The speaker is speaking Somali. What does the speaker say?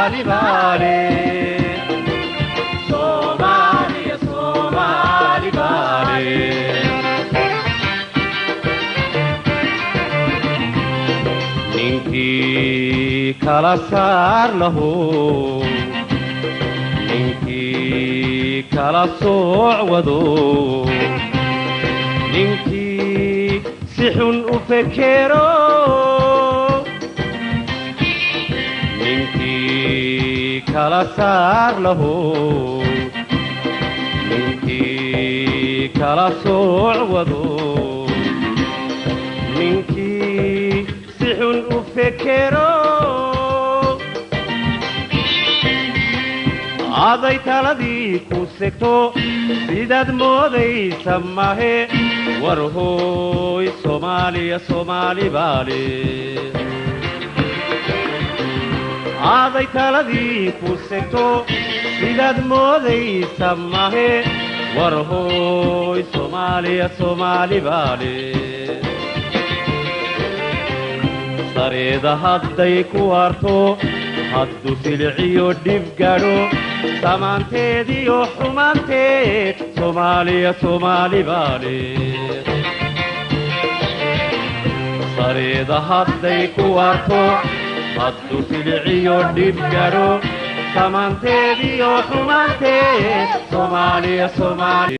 Somali Bali Somalia Somali Bali Ninki kala saar lahu Ninki kala sooc wado Ninki sixun u fekero Ninki kala saar lahu Ninki kala sooc wado Ninki sixun u fekero Aday taladii ku segto sidaad moodaysa mahe war hooy Soomaaliya Soomaali Bali Aday taladii ku segto sidaad moodaysa mahe war hooy Soomaaliya Soomaali Bali sareeda hadday ku harto haddu silciyo dhib gadho samaanteediyo xumaanteed Soomaaliya Soomaali Bali sareeda hadday ku harto haddu silciyo dhib gadho samaanteediyo xumaanteed Soomaaliya Soomaali